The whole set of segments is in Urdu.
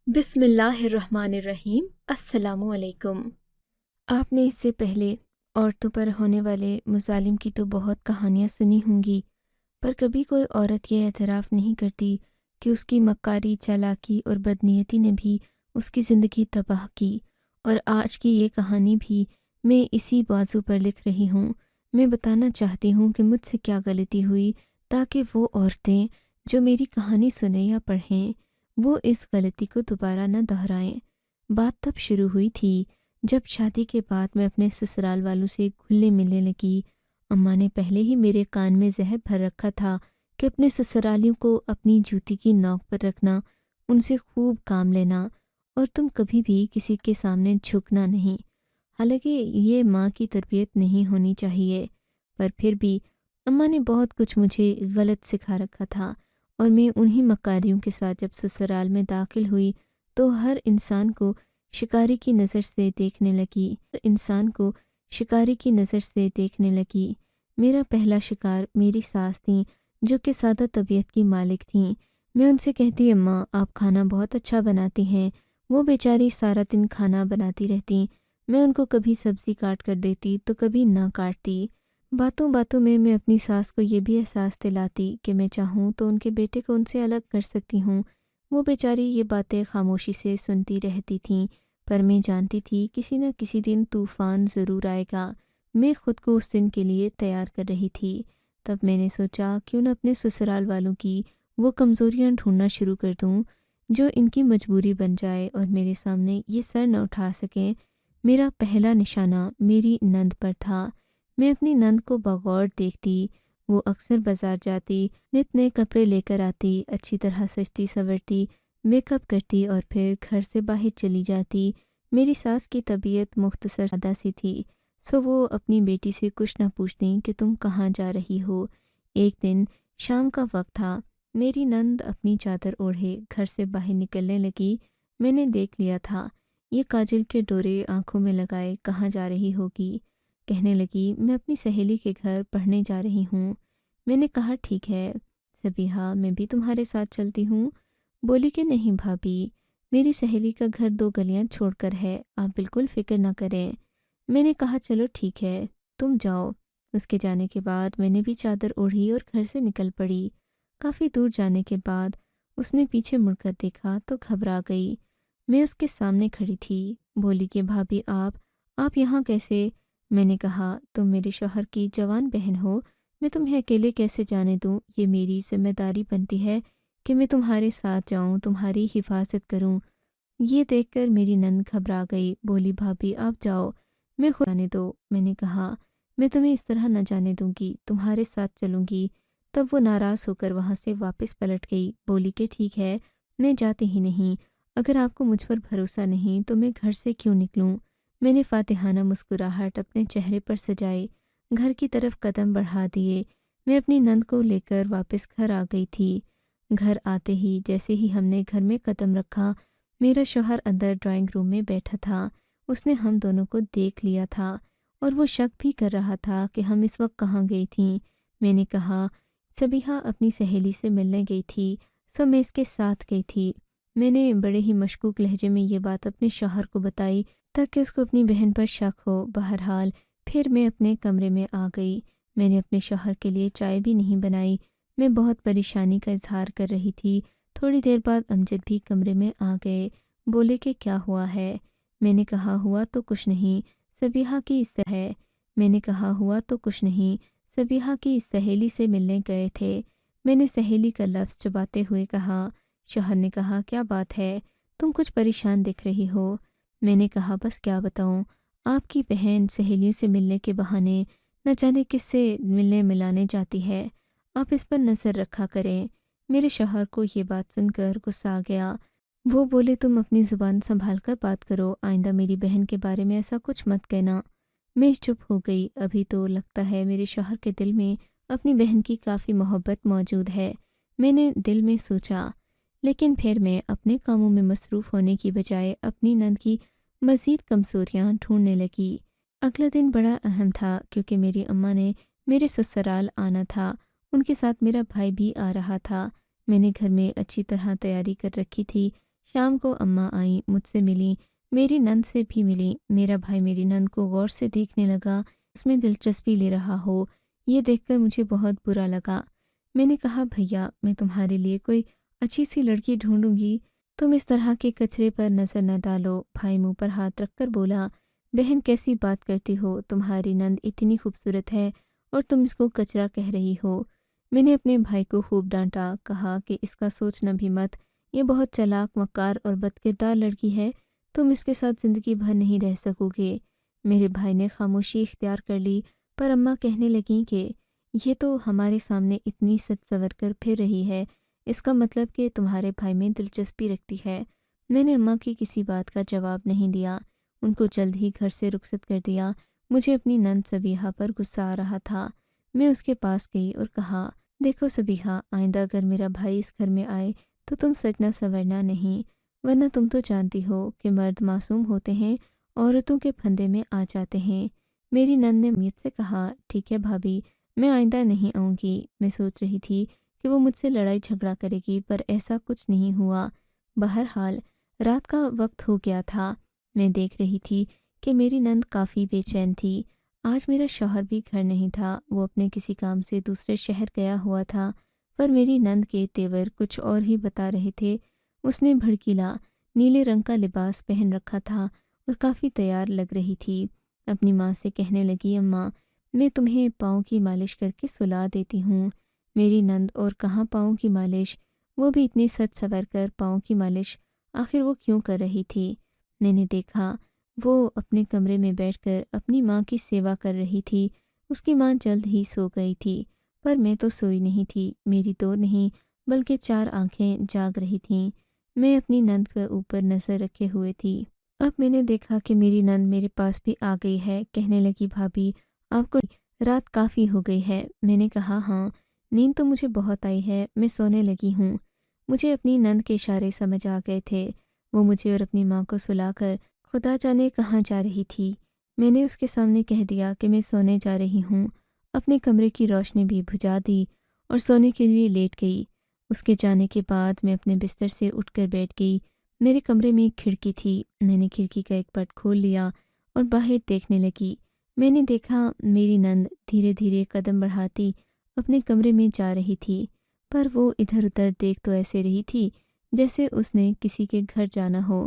بسم اللہ الرحمن الرحیم۔ السلام علیکم۔ آپ نے اس سے پہلے عورتوں پر ہونے والے مظالم کی تو بہت کہانیاں سنی ہوں گی، پر کبھی کوئی عورت یہ اعتراف نہیں کرتی کہ اس کی مکاری، چالاکی اور بدنیتی نے بھی اس کی زندگی تباہ کی۔ اور آج کی یہ کہانی بھی میں اسی بازو پر لکھ رہی ہوں۔ میں بتانا چاہتی ہوں کہ مجھ سے کیا غلطی ہوئی تاکہ وہ عورتیں جو میری کہانی سنیں یا پڑھیں وہ اس غلطی کو دوبارہ نہ دہرائیں۔ بات تب شروع ہوئی تھی جب شادی کے بعد میں اپنے سسرال والوں سے گھلنے ملنے لگی۔ اماں نے پہلے ہی میرے کان میں زہر بھر رکھا تھا کہ اپنے سسرالیوں کو اپنی جوتی کی نوک پر رکھنا، ان سے خوب کام لینا اور تم کبھی بھی کسی کے سامنے جھکنا نہیں۔ حالانکہ یہ ماں کی تربیت نہیں ہونی چاہیے، پر پھر بھی اماں نے بہت کچھ مجھے غلط سکھا رکھا تھا، اور میں انہی مکاریوں کے ساتھ جب سسرال میں داخل ہوئی تو ہر انسان کو شکاری کی نظر سے دیکھنے لگی۔ میرا پہلا شکار میری ساس تھیں، جو کہ سادہ طبیعت کی مالک تھیں۔ میں ان سے کہتی، اماں آپ کھانا بہت اچھا بناتی ہیں۔ وہ بیچاری سارا دن کھانا بناتی رہتی، میں ان کو کبھی سبزی کاٹ کر دیتی تو کبھی نہ کاٹتی۔ باتوں باتوں میں اپنی ساس کو یہ بھی احساس دلاتی کہ میں چاہوں تو ان کے بیٹے کو ان سے الگ کر سکتی ہوں۔ وہ بیچاری یہ باتیں خاموشی سے سنتی رہتی تھیں، پر میں جانتی تھی کسی نہ کسی دن طوفان ضرور آئے گا۔ میں خود کو اس دن کے لیے تیار کر رہی تھی۔ تب میں نے سوچا کیوں نہ اپنے سسرال والوں کی وہ کمزوریاں ڈھونڈنا شروع کر دوں جو ان کی مجبوری بن جائے اور میرے سامنے یہ سر نہ اٹھا سکیں۔ میرا پہلا نشانہ میری نند پر تھا۔ میں اپنی نند کو بغور دیکھتی۔ وہ اکثر بازار جاتی، نت نئے کپڑے لے کر آتی، اچھی طرح سجتی سنورتی، میک اپ کرتی اور پھر گھر سے باہر چلی جاتی۔ میری ساس کی طبیعت مختصر سادہ سی تھی، سو وہ اپنی بیٹی سے کچھ نہ پوچھتیں کہ تم کہاں جا رہی ہو۔ ایک دن شام کا وقت تھا، میری نند اپنی چادر اوڑھے گھر سے باہر نکلنے لگی۔ میں نے دیکھ لیا تھا، یہ کاجل کے ڈورے آنکھوں میں لگائے کہاں جا رہی ہوگی۔ کہنے لگی، میں اپنی سہیلی کے گھر پڑھنے جا رہی ہوں۔ میں نے کہا، ٹھیک ہے صبیحہ، میں بھی تمہارے ساتھ چلتی ہوں۔ بولی کہ نہیں بھابھی، میری سہیلی کا گھر 2 گلیاں چھوڑ کر ہے، آپ بالکل فکر نہ کریں۔ میں نے کہا، چلو ٹھیک ہے، تم جاؤ۔ اس کے جانے کے بعد میں نے بھی چادر اوڑھی اور گھر سے نکل پڑی۔ کافی دور جانے کے بعد اس نے پیچھے مڑ کر دیکھا تو گھبرا گئی۔ میں اس کے سامنے کھڑی تھی۔ بولی کہ بھابھی آپ یہاں کیسے؟ میں نے کہا، تم میرے شوہر کی جوان بہن ہو، میں تمہیں اکیلے کیسے جانے دوں؟ یہ میری ذمہ داری بنتی ہے کہ میں تمہارے ساتھ جاؤں، تمہاری حفاظت کروں۔ یہ دیکھ کر میری نند گھبرا گئی۔ بولی، بھابھی آپ جاؤ، میں خود جانے دو۔ میں نے کہا، میں تمہیں اس طرح نہ جانے دوں گی، تمہارے ساتھ چلوں گی۔ تب وہ ناراض ہو کر وہاں سے واپس پلٹ گئی۔ بولی کہ ٹھیک ہے، میں جاتی ہی نہیں، اگر آپ کو مجھ پر بھروسہ نہیں تو میں گھر سے کیوں نکلوں؟ میں نے فاتحانہ مسکراہٹ اپنے چہرے پر سجائی، گھر کی طرف قدم بڑھا دیے۔ میں اپنی نند کو لے کر واپس گھر آ گئی تھی۔ گھر آتے ہی جیسے ہی ہم نے گھر میں قدم رکھا، میرا شوہر اندر ڈرائنگ روم میں بیٹھا تھا۔ اس نے ہم دونوں کو دیکھ لیا تھا اور وہ شک بھی کر رہا تھا کہ ہم اس وقت کہاں گئی تھیں۔ میں نے کہا، صبیحہ اپنی سہیلی سے ملنے گئی تھی، سو میں اس کے ساتھ گئی تھی۔ میں نے بڑے ہی مشکوک لہجے میں یہ بات اپنے شوہر کو بتائی تاکہ اس کو اپنی بہن پر شک ہو۔ بہرحال پھر میں اپنے کمرے میں آ گئی۔ میں نے اپنے شوہر کے لیے چائے بھی نہیں بنائی۔ میں بہت پریشانی کا اظہار کر رہی تھی۔ تھوڑی دیر بعد امجد بھی کمرے میں آ گئے۔ بولے کہ کیا ہوا ہے؟ میں نے کہا، ہوا تو کچھ نہیں، صبیحہ کی ہے۔ میں نے کہا، ہوا تو کچھ نہیں، صبیحہ کی سہیلی سے ملنے گئے تھے۔ میں نے سہیلی کا لفظ چباتے ہوئے کہا۔ شوہر نے کہا، کیا بات ہے؟ تم کچھ پریشان دکھ رہی ہو۔ میں نے کہا، بس کیا بتاؤں، آپ کی بہن سہیلیوں سے ملنے کے بہانے نہ جانے کس سے ملنے ملانے جاتی ہے، آپ اس پر نظر رکھا کریں۔ میرے شوہر کو یہ بات سن کر غصہ آ گیا۔ وہ بولے، تم اپنی زبان سنبھال کر بات کرو، آئندہ میری بہن کے بارے میں ایسا کچھ مت کہنا۔ میں چپ ہو گئی۔ ابھی تو لگتا ہے میرے شوہر کے دل میں اپنی بہن کی کافی محبت موجود ہے، میں نے دل میں سوچا، لیکن پھر میں اپنے کاموں میں مصروف ہونے کی بجائے اپنی نند کی مزید کمزوریاں ڈھونڈنے لگی۔ اگلا دن بڑا اہم تھا کیونکہ میری اماں نے میرے سسرال آنا تھا، ان کے ساتھ میرا بھائی بھی آ رہا تھا۔ میں نے گھر میں اچھی طرح تیاری کر رکھی تھی۔ شام کو اماں آئیں، مجھ سے ملیں، میری نند سے بھی ملیں۔ میرا بھائی میری نند کو غور سے دیکھنے لگا، اس میں دلچسپی لے رہا ہو، یہ دیکھ کر مجھے بہت برا لگا۔ میں نے کہا بھیا، میں تمہارے لیے کوئی اچھی سی لڑکی ڈھونڈوں گی، تم اس طرح کے کچرے پر نظر نہ ڈالو۔ بھائی منہ پر ہاتھ رکھ کر بولا، بہن کیسی بات کرتی ہو، تمہاری نند اتنی خوبصورت ہے اور تم اس کو کچرا کہہ رہی ہو۔ میں نے اپنے بھائی کو خوب ڈانٹا، کہا کہ اس کا سوچنا بھی مت، یہ بہت چالاک، مکار اور بد کردار لڑکی ہے، تم اس کے ساتھ زندگی بھر نہیں رہ سکو گے۔ میرے بھائی نے خاموشی اختیار کر لی، پر اماں کہنے لگیں کہ یہ تو ہمارے سامنے اتنی سج سور کر پھر رہی ہے، اس کا مطلب کہ تمہارے بھائی میں دلچسپی رکھتی ہے۔ میں نے اماں کی کسی بات کا جواب نہیں دیا، ان کو جلد ہی گھر سے رخصت کر دیا۔ مجھے اپنی نند صبیحہ پر غصہ آ رہا تھا۔ میں اس کے پاس گئی اور کہا، دیکھو صبیحہ، آئندہ اگر میرا بھائی اس گھر میں آئے تو تم سجنا سنورنا نہیں، ورنہ تم تو جانتی ہو کہ مرد معصوم ہوتے ہیں، عورتوں کے پھندے میں آ جاتے ہیں۔ میری نند نے امید سے کہا، ٹھیک ہے بھابھی، میں آئندہ نہیں آؤں گی۔ میں سوچ رہی تھی کہ وہ مجھ سے لڑائی جھگڑا کرے گی، پر ایسا کچھ نہیں ہوا۔ بہرحال رات کا وقت ہو گیا تھا۔ میں دیکھ رہی تھی کہ میری نند کافی بے چین تھی۔ آج میرا شوہر بھی گھر نہیں تھا، وہ اپنے کسی کام سے دوسرے شہر گیا ہوا تھا، پر میری نند کے تیور کچھ اور ہی بتا رہے تھے۔ اس نے بھڑکیلا نیلے رنگ کا لباس پہن رکھا تھا اور کافی تیار لگ رہی تھی۔ اپنی ماں سے کہنے لگی، اماں، میں تمہیں پاؤں کی مالش کر کے سلا دیتی ہوں۔ میری نند، اور کہاں پاؤں کی مالش، وہ بھی اتنی سج سنور کر پاؤں کی مالش آخر وہ کیوں کر رہی تھی؟ میں نے دیکھا وہ اپنے کمرے میں بیٹھ کر اپنی ماں کی سیوا کر رہی تھی۔ اس کی ماں جلد ہی سو گئی تھی، پر میں تو سوئی نہیں تھی، میری دو نہیں بلکہ 4 آنکھیں جاگ رہی تھیں۔ میں اپنی نند کے اوپر نظر رکھے ہوئے تھی۔ اب میں نے دیکھا کہ میری نند میرے پاس بھی آ گئی ہے۔ کہنے لگی، بھابھی، آپ کو رات کافی ہو گئی ہے۔ میں نے کہا، ہاں، نیند تو مجھے بہت آئی ہے، میں سونے لگی ہوں۔ مجھے اپنی نند کے اشارے سمجھ آ گئے تھے، وہ مجھے اور اپنی ماں کو سلا کر خدا جانے کہاں جا رہی تھی۔ میں نے اس کے سامنے کہہ دیا کہ میں سونے جا رہی ہوں، اپنے کمرے کی روشنی بھی بجھا دی اور سونے کے لیے لیٹ گئی۔ اس کے جانے کے بعد میں اپنے بستر سے اٹھ کر بیٹھ گئی۔ میرے کمرے میں ایک کھڑکی تھی، میں نے کھڑکی کا ایک پٹ کھول لیا اور باہر دیکھنے لگی۔ میں نے دیکھا میری نند دھیرے دھیرے قدم بڑھاتی اپنے کمرے میں جا رہی تھی، پر وہ ادھر ادھر دیکھ تو ایسے رہی تھی جیسے اس نے کسی کے گھر جانا ہو۔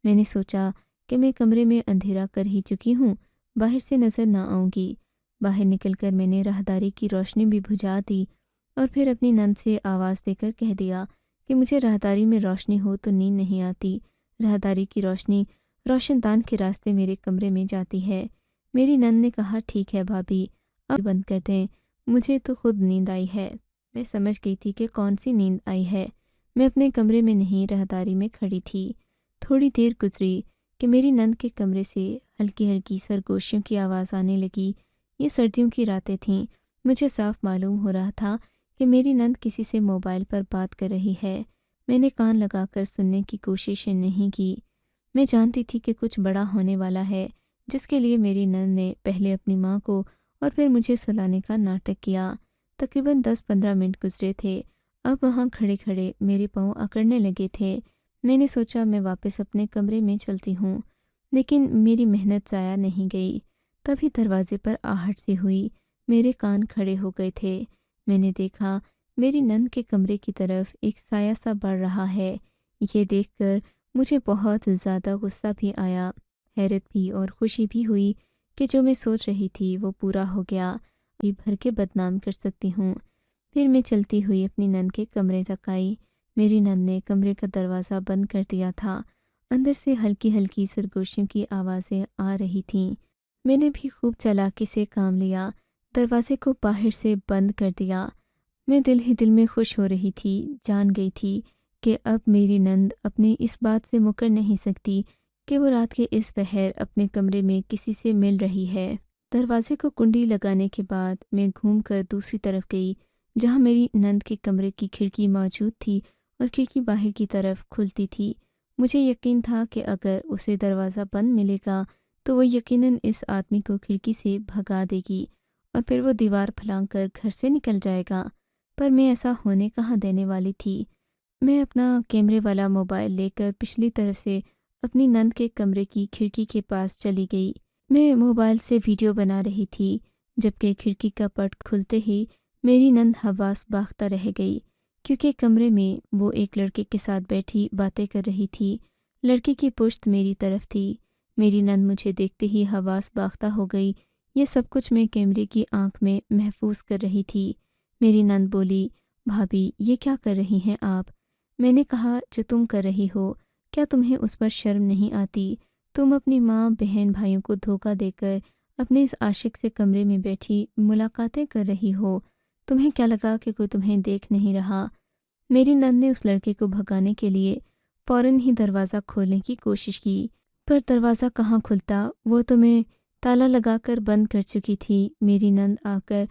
میں نے سوچا کہ میں کمرے میں اندھیرا کر ہی چکی ہوں، باہر سے نظر نہ آؤں گی۔ باہر نکل کر میں نے راہداری کی روشنی بھی بجھا دی اور پھر اپنی نند سے آواز دے کر کہہ دیا کہ مجھے راہداری میں روشنی ہو تو نیند نہیں آتی، راہداری کی روشنی روشن دان کے راستے میرے کمرے میں جاتی ہے۔ میری نند نے کہا، ٹھیک ہے بھابھی، اب بند کر دیں، مجھے تو خود نیند آئی ہے۔ میں سمجھ گئی تھی کہ کون سی نیند آئی ہے۔ میں اپنے کمرے میں نہیں، راہداری میں کھڑی تھی۔ تھوڑی دیر گزری کہ میری نند کے کمرے سے ہلکی ہلکی سرگوشیوں کی آواز آنے لگی۔ یہ سردیوں کی راتیں تھیں، مجھے صاف معلوم ہو رہا تھا کہ میری نند کسی سے موبائل پر بات کر رہی ہے۔ میں نے کان لگا کر سننے کی کوشش نہیں کی۔ میں جانتی تھی کہ کچھ بڑا ہونے والا ہے، جس کے لیے میری نند نے پہلے اپنی ماں کو اور پھر مجھے سلانے کا ناٹک کیا۔ تقریباً 10-15 منٹ گزرے تھے۔ اب وہاں کھڑے کھڑے میرے پاؤں اکڑنے لگے تھے۔ میں نے سوچا میں واپس اپنے کمرے میں چلتی ہوں، لیکن میری محنت ضائع نہیں گئی۔ تبھی دروازے پر آہٹ سی ہوئی، میرے کان کھڑے ہو گئے تھے۔ میں نے دیکھا میری نند کے کمرے کی طرف ایک سایہ سا بڑھ رہا ہے۔ یہ دیکھ کر مجھے بہت زیادہ غصہ بھی آیا، حیرت بھی اور خوشی بھی ہوئی کہ جو میں سوچ رہی تھی وہ پورا ہو گیا، ابھی بھر کے بدنام کر سکتی ہوں۔ پھر میں چلتی ہوئی اپنی نند کے کمرے تک آئی۔ میری نند نے کمرے کا دروازہ بند کر دیا تھا۔ اندر سے ہلکی ہلکی سرگوشیوں کی آوازیں آ رہی تھیں۔ میں نے بھی خوب چالاکی سے کام لیا، دروازے کو باہر سے بند کر دیا۔ میں دل ہی دل میں خوش ہو رہی تھی، جان گئی تھی کہ اب میری نند اپنی اس بات سے مکر نہیں سکتی کہ وہ رات کے اس پہر اپنے کمرے میں کسی سے مل رہی ہے۔ دروازے کو کنڈی لگانے کے بعد میں گھوم کر دوسری طرف گئی، جہاں میری نند کے کمرے کی کھڑکی موجود تھی اور کھڑکی باہر کی طرف کھلتی تھی۔ مجھے یقین تھا کہ اگر اسے دروازہ بند ملے گا تو وہ یقیناً اس آدمی کو کھڑکی سے بھگا دے گی اور پھر وہ دیوار پھلانگ کر گھر سے نکل جائے گا، پر میں ایسا ہونے کہاں دینے والی تھی۔ میں اپنا کیمرے والا موبائل لے کر پچھلی طرف سے اپنی نند کے کمرے کی کھڑکی کے پاس چلی گئی۔ میں موبائل سے ویڈیو بنا رہی تھی، جبکہ کھڑکی کا پٹ کھلتے ہی میری نند حواس باختہ رہ گئی، کیونکہ کمرے میں وہ ایک لڑکے کے ساتھ بیٹھی باتیں کر رہی تھی۔ لڑکے کی پشت میری طرف تھی۔ میری نند مجھے دیکھتے ہی حواس باختہ ہو گئی۔ یہ سب کچھ میں کیمرے کی آنکھ میں محفوظ کر رہی تھی۔ میری نند بولی، بھابھی یہ کیا کر رہی ہیں آپ؟ میں نے کہا، جو تم کر رہی ہو، کیا تمہیں اس پر شرم نہیں آتی؟ تم اپنی ماں بہن بھائیوں کو دھوکہ دے کر اپنے اس عاشق سے کمرے میں بیٹھی ملاقاتیں کر رہی ہو۔ تمہیں کیا لگا کہ کوئی تمہیں دیکھ نہیں رہا؟ میری نند نے اس لڑکے کو بھگانے کے لیے فوراً ہی دروازہ کھولنے کی کوشش کی، پر دروازہ کہاں کھلتا، وہ تو میں تالا لگا کر بند کر چکی تھی۔ میری نند آ کر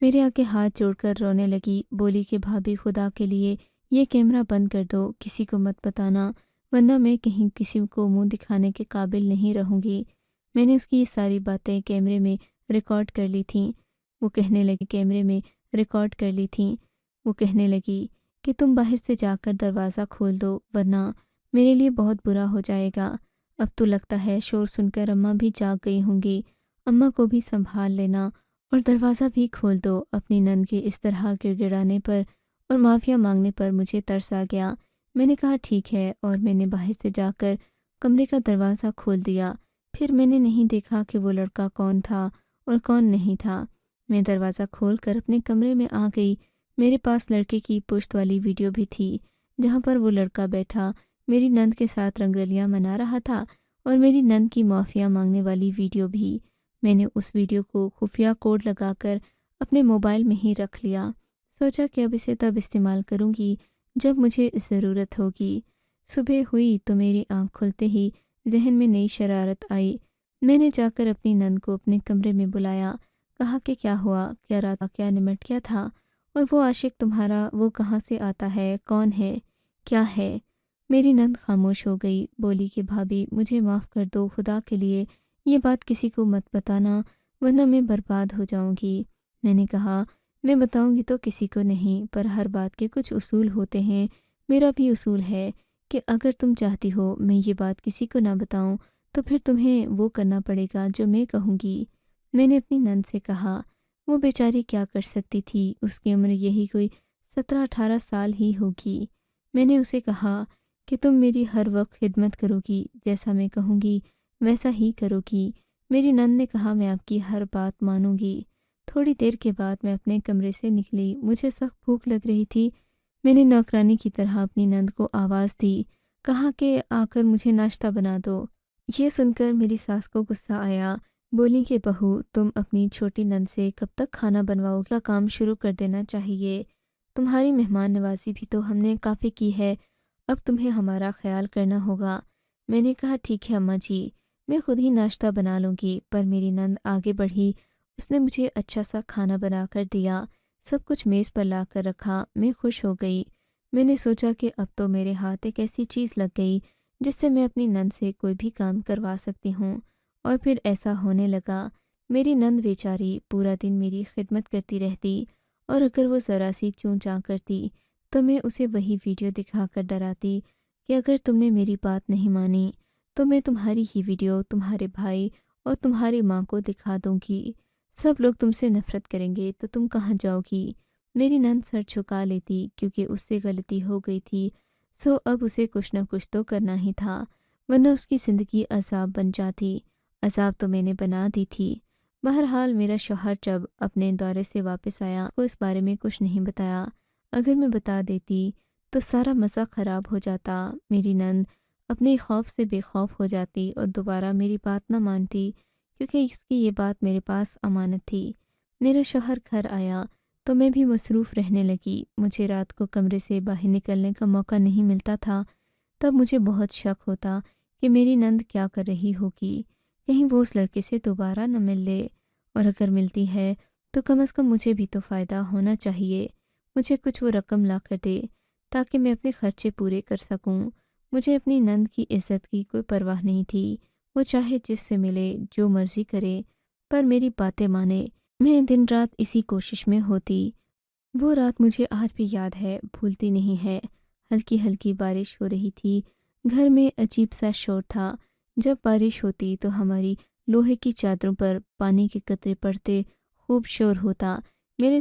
میرے آگے ہاتھ جوڑ کر رونے لگی، بولی کہ بھابھی خدا کے لیے یہ کیمرہ بند کر دو، کسی کو مت بتانا، ورنہ میں کہیں کسی کو منہ دکھانے کے قابل نہیں رہوں گی۔ میں نے اس کی یہ ساری باتیں کیمرے میں ریکارڈ کر لی تھیں۔ وہ کہنے لگی کہ تم باہر سے جا کر دروازہ کھول دو، ورنہ میرے لیے بہت برا ہو جائے گا۔ اب تو لگتا ہے شور سن کر اماں بھی جاگ گئی ہوں گی، اماں کو بھی سنبھال لینا اور دروازہ بھی کھول دو۔ اپنی نند کے اس طرح گڑ گڑانے پر اور معافیا مانگنے پر مجھے ترس آ گیا۔ میں نے کہا ٹھیک ہے، اور میں نے باہر سے جا کر کمرے کا دروازہ کھول دیا۔ پھر میں نے نہیں دیکھا کہ وہ لڑکا کون تھا اور کون نہیں تھا۔ میں دروازہ کھول کر اپنے کمرے میں آ گئی۔ میرے پاس لڑکے کی پشت والی ویڈیو بھی تھی، جہاں پر وہ لڑکا بیٹھا میری نند کے ساتھ رنگرلیاں منا رہا تھا، اور میری نند کی معافیا مانگنے والی ویڈیو بھی۔ میں نے اس ویڈیو کو خفیہ کوڈ لگا کر اپنے موبائل میں ہی رکھ لیا۔ سوچا کہ اب اسے تب استعمال کروں گی جب مجھے ضرورت ہوگی۔ صبح ہوئی تو میری آنکھ کھلتے ہی ذہن میں نئی شرارت آئی۔ میں نے جا کر اپنی نند کو اپنے کمرے میں بلایا، کہا کہ کیا ہوا، کیا رات کیا نمٹ گیا تھا، اور وہ عاشق تمہارا وہ کہاں سے آتا ہے، کون ہے، کیا ہے؟ میری نند خاموش ہو گئی، بولی کہ بھابھی مجھے معاف کر دو، خدا کے لیے یہ بات کسی کو مت بتانا، ورنہ میں برباد ہو جاؤں گی۔ میں نے کہا، میں بتاؤں گی تو کسی کو نہیں، پر ہر بات کے کچھ اصول ہوتے ہیں۔ میرا بھی اصول ہے کہ اگر تم چاہتی ہو میں یہ بات کسی کو نہ بتاؤں تو پھر تمہیں وہ کرنا پڑے گا جو میں کہوں گی۔ میں نے اپنی نند سے کہا، وہ بیچاری کیا کر سکتی تھی، اس کی عمر یہی کوئی 17-18 سال ہی ہوگی۔ میں نے اسے کہا کہ تم میری ہر وقت خدمت کرو گی، جیسا میں کہوں گی ویسا ہی کرو گی۔ میری نند نے کہا، میں آپ کی ہر بات مانوں گی۔ تھوڑی دیر کے بعد میں اپنے کمرے سے نکلی، مجھے سخت بھوک لگ رہی تھی۔ میں نے نوکرانی کی طرح اپنی نند کو آواز دی، کہا کہ آ کر مجھے ناشتہ بنا دو۔ یہ سن کر میری ساس کو غصہ آیا، بولی کہ بہو تم اپنی چھوٹی نند سے کب تک کھانا بنواؤ کا کام شروع کر دینا چاہیے، تمہاری مہمان نوازی بھی تو ہم نے کافی کی ہے، اب تمہیں ہمارا خیال کرنا ہوگا۔ میں نے کہا ٹھیک ہے اماں جی، میں خود ہی ناشتہ بنا لوں گی، پر میری نند آگے بڑھی، اس نے مجھے اچھا سا کھانا بنا کر دیا، سب کچھ میز پر لا کر رکھا، میں خوش ہو گئی۔ میں نے سوچا کہ اب تو میرے ہاتھ ایک ایسی چیز لگ گئی جس سے میں اپنی نند سے کوئی بھی کام کروا سکتی ہوں، اور پھر ایسا ہونے لگا۔ میری نند بیچاری پورا دن میری خدمت کرتی رہتی، اور اگر وہ ذرا سی چوں چاں کرتی تو میں اسے وہی ویڈیو دکھا کر ڈراتی کہ اگر تم نے میری بات نہیں مانی تو میں تمہاری ہی ویڈیو تمہارے بھائی اور تمہاری ماں کو دکھا دوں گی، سب لوگ تم سے نفرت کریں گے تو تم کہاں جاؤ گی؟ میری نند سر جھکا لیتی، کیونکہ اس سے غلطی ہو گئی تھی، سو اب اسے کچھ نہ کچھ تو کرنا ہی تھا، ورنہ اس کی زندگی عذاب بن جاتی۔ عذاب تو میں نے بنا دی تھی۔ بہرحال میرا شوہر جب اپنے دورے سے واپس آیا تو اس بارے میں کچھ نہیں بتایا۔ اگر میں بتا دیتی تو سارا مزہ خراب ہو جاتا، میری نند اپنے خوف سے بے خوف ہو جاتی اور دوبارہ میری بات نہ مانتی، کیونکہ اس کی یہ بات میرے پاس امانت تھی۔ میرا شوہر گھر آیا تو میں بھی مصروف رہنے لگی۔ مجھے رات کو کمرے سے باہر نکلنے کا موقع نہیں ملتا تھا، تب مجھے بہت شک ہوتا کہ میری نند کیا کر رہی ہوگی، کہیں وہ اس لڑکے سے دوبارہ نہ مل لے، اور اگر ملتی ہے تو کم از کم مجھے بھی تو فائدہ ہونا چاہیے، مجھے کچھ وہ رقم لا کر دے تاکہ میں اپنے خرچے پورے کر سکوں۔ مجھے اپنی نند کی عزت کی کوئی پرواہ نہیں تھی، وہ چاہے جس سے ملے جو مرضی کرے، پر میری باتیں مانے۔ میں دن رات اسی کوشش میں ہوتی۔ وہ رات مجھے آج بھی یاد ہے، بھولتی نہیں ہے۔ ہلکی ہلکی بارش ہو رہی تھی۔ گھر میں عجیب سا شور تھا۔ جب بارش ہوتی تو ہماری لوہے کی چادروں پر پانی کے قطرے پڑتے، خوب شور ہوتا۔ میرے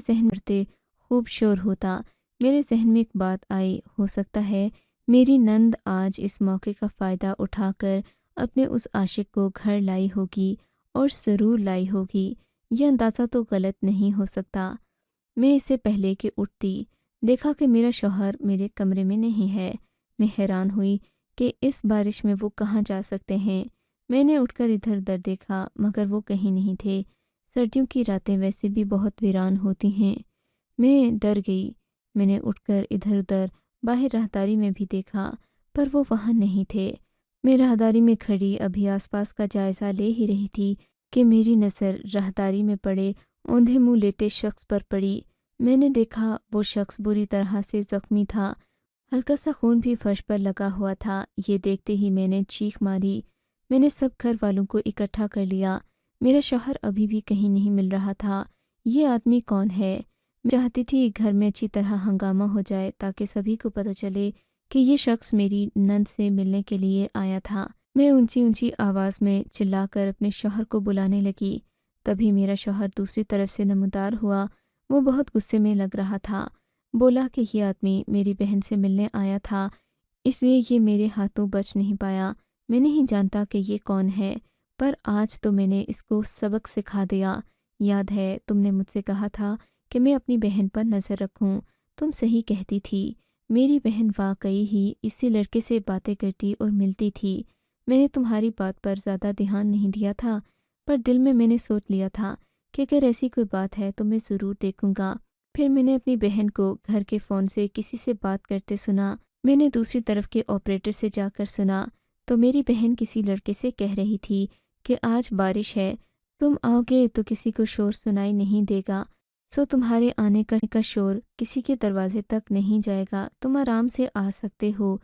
ذہن میں ایک بات آئی، ہو سکتا ہے میری نند آج اس موقع کا فائدہ اٹھا کر اپنے اس عاشق کو گھر لائی ہوگی، اور ضرور لائی ہوگی۔ یہ اندازہ تو غلط نہیں ہو سکتا۔ میں اسے پہلے کہ اٹھتی دیکھا کہ میرا شوہر میرے کمرے میں نہیں ہے۔ میں حیران ہوئی کہ اس بارش میں وہ کہاں جا سکتے ہیں۔ میں نے اٹھ کر ادھر ادھر دیکھا مگر وہ کہیں نہیں تھے۔ سردیوں کی راتیں ویسے بھی بہت ویران ہوتی ہیں۔ میں ڈر گئی۔ میں نے اٹھ کر ادھر ادھر باہر راہداری میں بھی دیکھا پر وہ وہاں نہیں تھے۔ میں راہداری میں کھڑی ابھی آس پاس کا جائزہ لے ہی رہی تھی کہ میری نظر راہداری میں پڑے اوندھے منہ لیٹے شخص پر پڑی۔ میں نے دیکھا وہ شخص بری طرح سے زخمی تھا، ہلکا سا خون بھی فرش پر لگا ہوا تھا۔ یہ دیکھتے ہی میں نے چیخ ماری۔ میں نے سب گھر والوں کو اکٹھا کر لیا۔ میرا شوہر ابھی بھی کہیں نہیں مل رہا تھا۔ یہ آدمی کون ہے؟ میں چاہتی تھی گھر میں اچھی طرح ہنگامہ ہو جائے تاکہ سبھی کو پتہ چلے کہ یہ شخص میری نند سے ملنے کے لیے آیا تھا۔ میں اونچی اونچی آواز میں چلا کر اپنے شوہر کو بلانے لگی۔ تبھی میرا شوہر دوسری طرف سے نمودار ہوا۔ وہ بہت غصے میں لگ رہا تھا۔ بولا کہ یہ آدمی میری بہن سے ملنے آیا تھا، اس لیے یہ میرے ہاتھوں بچ نہیں پایا۔ میں نہیں جانتا کہ یہ کون ہے، پر آج تو میں نے اس کو سبق سکھا دیا۔ یاد ہے تم نے مجھ سے کہا تھا کہ میں اپنی بہن پر نظر رکھوں۔ تم صحیح کہتی تھی، میری بہن واقعی ہی اسی لڑکے سے باتیں کرتی اور ملتی تھی۔ میں نے تمہاری بات پر زیادہ دھیان نہیں دیا تھا، پر دل میں نے سوچ لیا تھا کہ اگر ایسی کوئی بات ہے تو میں ضرور دیکھوں گا۔ پھر میں نے اپنی بہن کو گھر کے فون سے کسی سے بات کرتے سنا۔ میں نے دوسری طرف کے آپریٹر سے جا کر سنا تو میری بہن کسی لڑکے سے کہہ رہی تھی کہ آج بارش ہے، تم آؤ گے تو کسی کو شور سنائی نہیں دے گا، سو تمہارے آنے کا شور کسی کے دروازے تک نہیں جائے گا، تم آرام سے آ سکتے ہو۔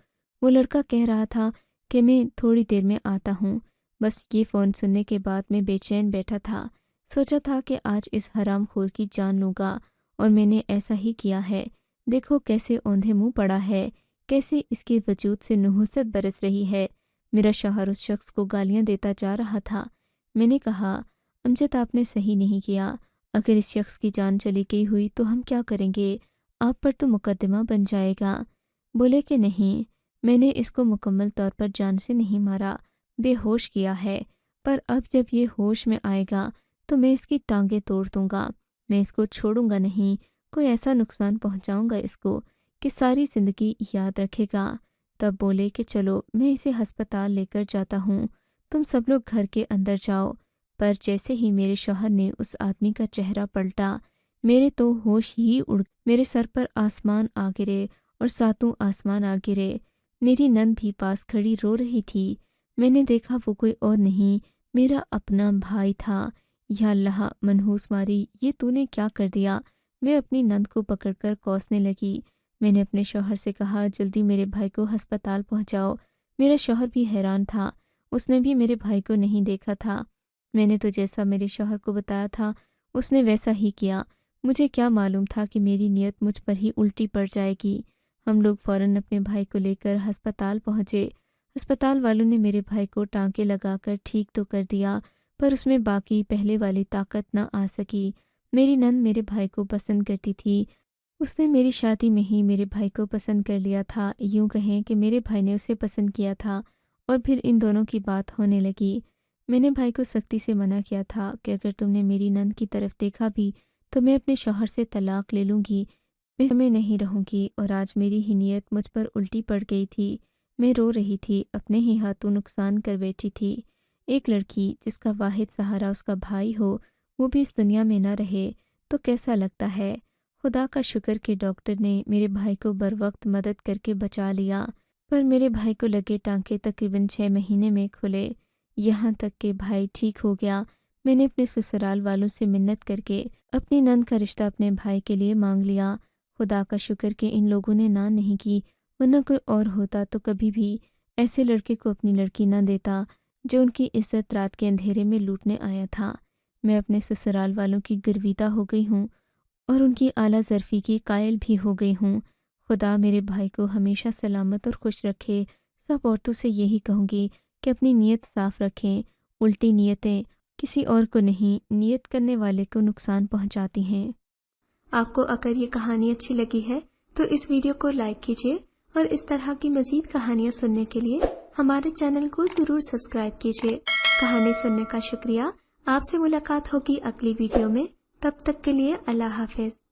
وہ لڑکا کہہ رہا تھا کہ میں تھوڑی دیر میں آتا ہوں۔ بس یہ فون سننے کے بعد میں بے چین بیٹھا تھا۔ سوچا تھا کہ آج اس حرام خور کی جان لوں گا، اور میں نے ایسا ہی کیا ہے۔ دیکھو کیسے اوندھے منہ پڑا ہے، کیسے اس کے وجود سے نحوست برس رہی ہے۔ میرا شوہر اس شخص کو گالیاں دیتا جا رہا تھا۔ میں نے کہا، امجد آپ نے صحیح نہیں کیا۔ اگر اس شخص کی جان چلی گئی ہوئی تو ہم کیا کریں گے؟ آپ پر تو مقدمہ بن جائے گا۔ بولے کہ نہیں، میں نے اس کو مکمل طور پر جان سے نہیں مارا، بے ہوش کیا ہے، پر اب جب یہ ہوش میں آئے گا تو میں اس کی ٹانگیں توڑ دوں گا۔ میں اس کو چھوڑوں گا نہیں، کوئی ایسا نقصان پہنچاؤں گا اس کو کہ ساری زندگی یاد رکھے گا۔ تب بولے کہ چلو میں اسے ہسپتال لے کر جاتا ہوں، تم سب لوگ گھر کے اندر جاؤ۔ پر جیسے ہی میرے شوہر نے اس آدمی کا چہرہ پلٹا، میرے تو ہوش ہی اڑ، میرے سر پر آسمان آ گرے اور ساتوں آسمان آ گرے۔ میری نند بھی پاس کھڑی رو رہی تھی۔ میں نے دیکھا وہ کوئی اور نہیں، میرا اپنا بھائی تھا۔ یا اللہ منحوس ماری، یہ تو نے کیا کر دیا؟ میں اپنی نند کو پکڑ کر کوسنے لگی۔ میں نے اپنے شوہر سے کہا، جلدی میرے بھائی کو ہسپتال پہنچاؤ۔ میرا شوہر بھی حیران تھا، اس نے بھی میرے بھائی کو نہیں دیکھا تھا۔ میں نے تو جیسا میرے شوہر کو بتایا تھا اس نے ویسا ہی کیا۔ مجھے کیا معلوم تھا کہ میری نیت مجھ پر ہی الٹی پڑ جائے گی۔ ہم لوگ فوراً اپنے بھائی کو لے کر ہسپتال پہنچے۔ ہسپتال والوں نے میرے بھائی کو ٹانکے لگا کر ٹھیک تو کر دیا، پر اس میں باقی پہلے والی طاقت نہ آ سکی۔ میری نند میرے بھائی کو پسند کرتی تھی، اس نے میری شادی میں ہی میرے بھائی کو پسند کر لیا تھا، یوں کہیں کہ میرے بھائی نے اسے پسند کیا تھا، اور پھر ان دونوں کی بات ہونے لگی۔ میں نے بھائی کو سختی سے منع کیا تھا کہ اگر تم نے میری نند کی طرف دیکھا بھی تو میں اپنے شوہر سے طلاق لے لوں گی، میں نہیں رہوں گی، اور آج میری ہی نیت مجھ پر الٹی پڑ گئی تھی۔ میں رو رہی تھی، اپنے ہی ہاتھوں نقصان کر بیٹھی تھی۔ ایک لڑکی جس کا واحد سہارا اس کا بھائی ہو، وہ بھی اس دنیا میں نہ رہے تو کیسا لگتا ہے؟ خدا کا شکر کہ ڈاکٹر نے میرے بھائی کو بروقت مدد کر کے بچا لیا، پر میرے بھائی کو لگے ٹانکے تقریباً 6 مہینے میں کھلے، یہاں تک کہ بھائی ٹھیک ہو گیا۔ میں نے اپنے سسرال والوں سے منت کر کے اپنی نند کا رشتہ اپنے بھائی کے لیے مانگ لیا۔ خدا کا شکر کہ ان لوگوں نے نہ نہیں کی، ورنہ کوئی اور ہوتا تو کبھی بھی ایسے لڑکے کو اپنی لڑکی نہ دیتا جو ان کی عزت رات کے اندھیرے میں لوٹنے آیا تھا۔ میں اپنے سسرال والوں کی گرویدہ ہو گئی ہوں اور ان کی اعلیٰ ظرفی کی قائل بھی ہو گئی ہوں۔ خدا میرے بھائی کو ہمیشہ سلامت اور خوش رکھے۔ سب عورتوں سے یہی کہوں گی کہ اپنی نیت صاف رکھیں۔ الٹی نیتیں کسی اور کو نہیں، نیت کرنے والے کو نقصان پہنچاتی ہیں۔ آپ کو اگر یہ کہانی اچھی لگی ہے تو اس ویڈیو کو لائک کیجیے اور اس طرح کی مزید کہانیاں سننے کے لیے ہمارے چینل کو ضرور سبسکرائب کیجیے۔ کہانی سننے کا شکریہ۔ آپ سے ملاقات ہوگی اگلی ویڈیو میں، تب تک کے لیے اللہ حافظ۔